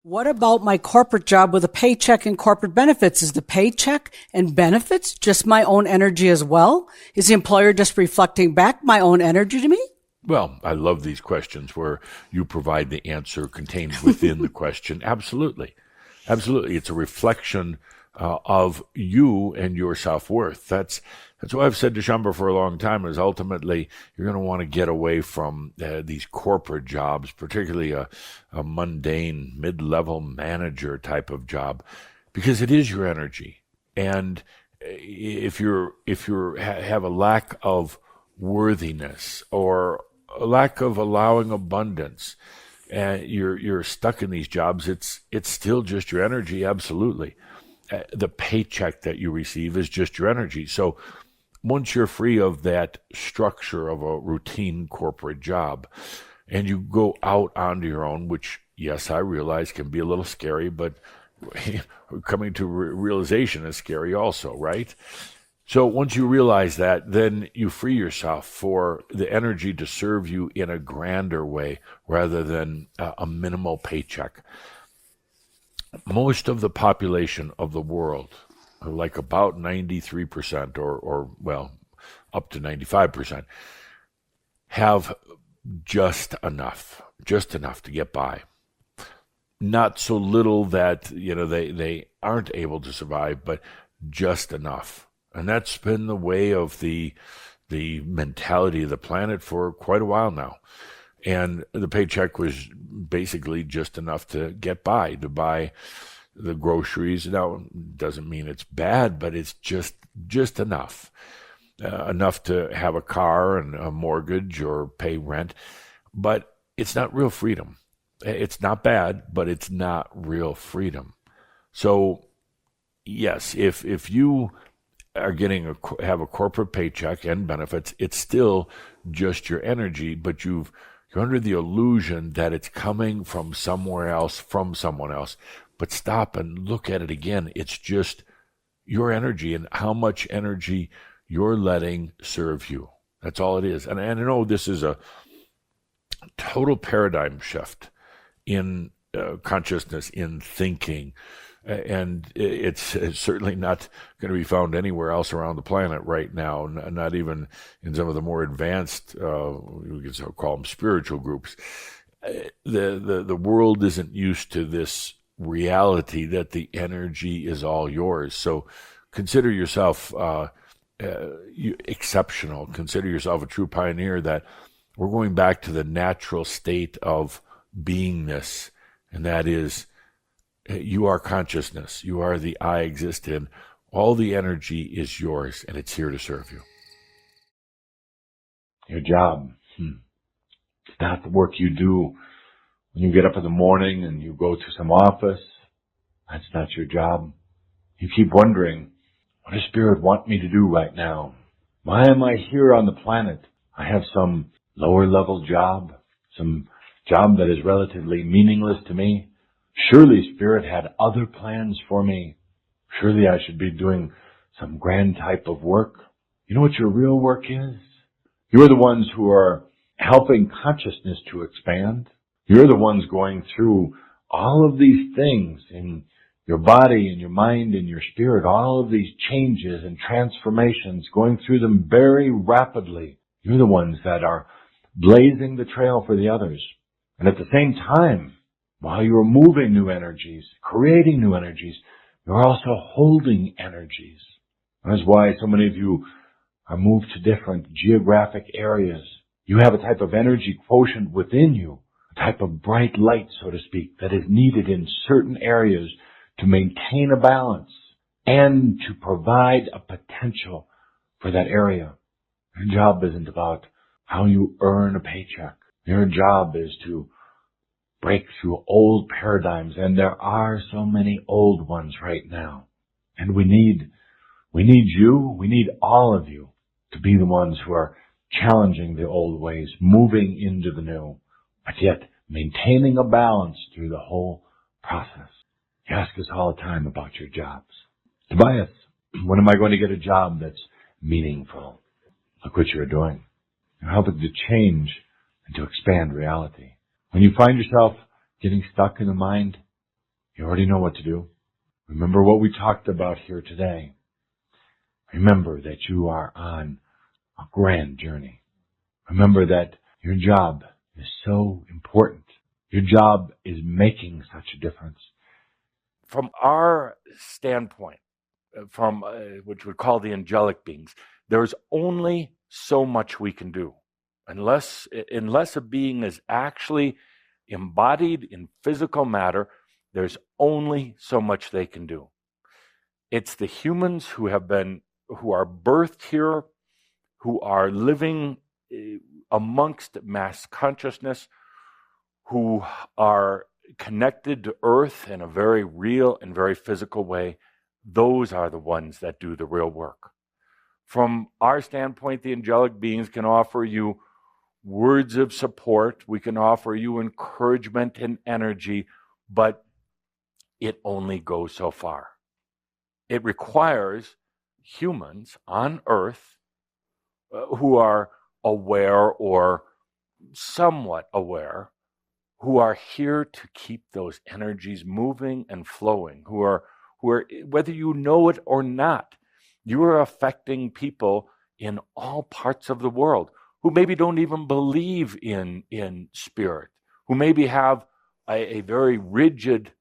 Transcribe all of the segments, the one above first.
What about my corporate job with a paycheck and corporate benefits? Is the paycheck and benefits just my own energy as well? Is the employer just reflecting back my own energy to me? Well, I love these questions where you provide the answer contained within the question. Absolutely. Absolutely. It's a reflection of you and your self-worth. That's why I've said to Shamba for a long time is ultimately you're going to want to get away from these corporate jobs, particularly a mundane mid-level manager type of job, because it is your energy. And if you have a lack of worthiness or a lack of allowing abundance, and you're stuck in these jobs, it's still just your energy. Absolutely. The paycheck that you receive is just your energy. So once you're free of that structure of a routine corporate job and you go out onto your own, which, yes, I realize can be a little scary, but coming to realization is scary also, right? So once you realize that, then you free yourself for the energy to serve you in a grander way rather than a minimal paycheck. Most of the population of the world, like about 93% or well, up to 95%, have just enough to get by. Not so little that, they aren't able to survive, but just enough. And that's been the way of the mentality of the planet for quite a while now. And the paycheck was basically just enough to get by, to buy the groceries. Now, it doesn't mean it's bad, but it's just enough. Enough to have a car and a mortgage or pay rent. But it's not real freedom. It's not bad, but it's not real freedom. So, yes, if you are have a corporate paycheck and benefits, it's still just your energy, but you're under the illusion that it's coming from somewhere else, from someone else. But stop and look at it again. It's just your energy and how much energy you're letting serve you. That's all it is. And I know this is a total paradigm shift in consciousness, in thinking. And it's certainly not going to be found anywhere else around the planet right now, not even in some of the more advanced, we could call them spiritual groups. The world isn't used to this reality that the energy is all yours. So consider yourself exceptional. Consider yourself a true pioneer, that we're going back to the natural state of beingness, and that is you are consciousness. You are the I exist in. All the energy is yours, and it's here to serve you. Your job. It's not the work you do when you get up in the morning and you go to some office. That's not your job. You keep wondering, what does Spirit want me to do right now? Why am I here on the planet? I have some lower level job, some job that is relatively meaningless to me. Surely Spirit had other plans for me. Surely I should be doing some grand type of work. You know what your real work is? You're the ones who are helping consciousness to expand. You're the ones going through all of these things in your body and your mind and your spirit, all of these changes and transformations, going through them very rapidly. You're the ones that are blazing the trail for the others. And at the same time, while you're moving new energies, creating new energies, you're also holding energies. That's why so many of you are moved to different geographic areas. You have a type of energy quotient within you, a type of bright light, so to speak, that is needed in certain areas to maintain a balance and to provide a potential for that area. Your job isn't about how you earn a paycheck. Your job is to break through old paradigms, and there are so many old ones right now. And we need you, we need all of you to be the ones who are challenging the old ways, moving into the new, but yet maintaining a balance through the whole process. You ask us all the time about your jobs. Tobias, when am I going to get a job that's meaningful? Look what you're doing. You're helping to change and to expand reality. When you find yourself getting stuck in the mind, You already know what to do. Remember what we talked about here today. Remember that you are on a grand journey. Remember that your job is so important. Your job is making such a difference. From our standpoint, from which we call the angelic beings, there's only so much we can do. Unless a being is actually embodied in physical matter, there's only so much they can do. It's the humans who are birthed here, who are living amongst mass consciousness, who are connected to Earth in a very real and very physical way. Those are the ones that do the real work. From our standpoint, the angelic beings can offer you words of support. We can offer you encouragement and energy, but it only goes so far. It requires humans on Earth who are aware or somewhat aware, who are here to keep those energies moving and flowing, who are whether you know it or not, you are affecting people in all parts of the world who maybe don't even believe in spirit, who maybe have a very rigid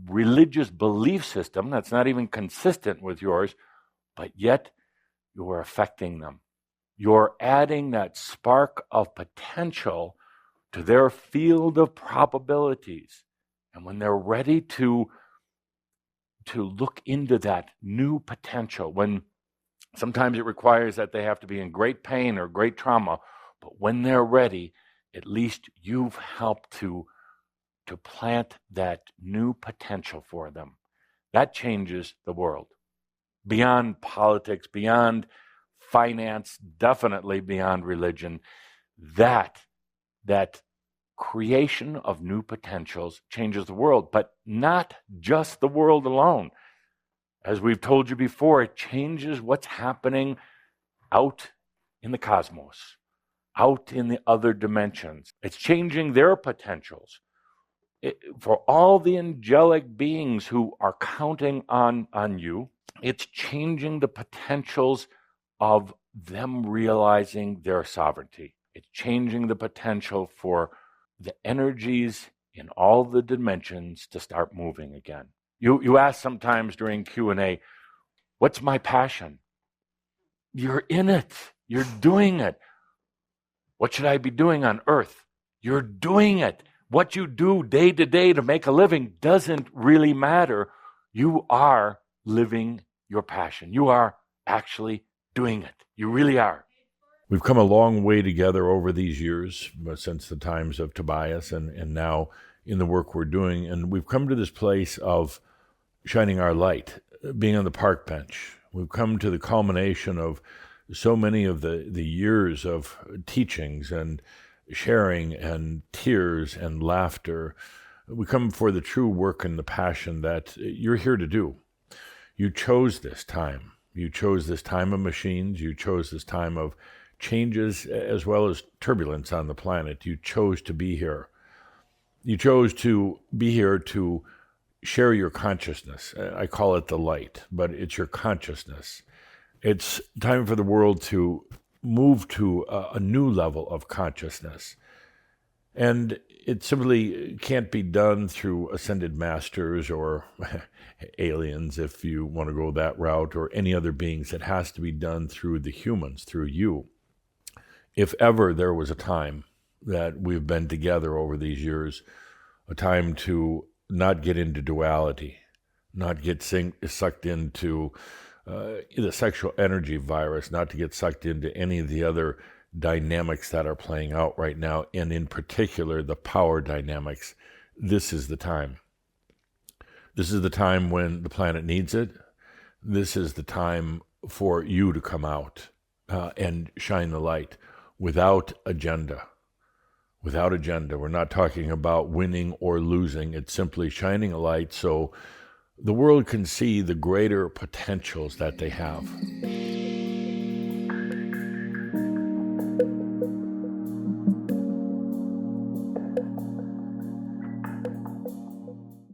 religious belief system that's not even consistent with yours, but yet you are affecting them. You're adding that spark of potential to their field of probabilities. And when they're ready to look into that new potential, when sometimes it requires that they have to be in great pain or great trauma, but when they're ready, at least you've helped to plant that new potential for them. That changes the world. Beyond politics, beyond finance, definitely beyond religion, that creation of new potentials changes the world, but not just the world alone. As we've told you before, it changes what's happening out in the cosmos, out in the other dimensions. It's changing their potentials. For all the angelic beings who are counting on you, it's changing the potentials of them realizing their sovereignty. It's changing the potential for the energies in all the dimensions to start moving again. You ask sometimes during Q&A, what's my passion? You're in it. You're doing it. What should I be doing on Earth? You're doing it. What you do day to day to make a living doesn't really matter. You are living your passion. You are actually doing it. You really are. We've come a long way together over these years, since the times of Tobias and now in the work we're doing. And we've come to this place of shining our light, being on the park bench. We've come to the culmination of so many of the years of teachings and sharing and tears and laughter. We come for the true work and the passion that you're here to do. You chose this time. You chose this time of machines. You chose this time of changes as well as turbulence on the planet. You chose to be here. You chose to be here to share your consciousness. I call it the light, but it's your consciousness. It's time for the world to move to a new level of consciousness. And it simply can't be done through ascended masters or aliens, if you want to go that route, or any other beings. It has to be done through the humans, through you. If ever there was a time that we've been together over these years, a time to not get into duality, not get sucked into the sexual energy virus, not to get sucked into any of the other dynamics that are playing out right now, and in particular the power dynamics, this is the time. This is the time when the planet needs it. This is the time for you to come out and shine the light without agenda. Without agenda. We're not talking about winning or losing. It's simply shining a light so the world can see the greater potentials that they have.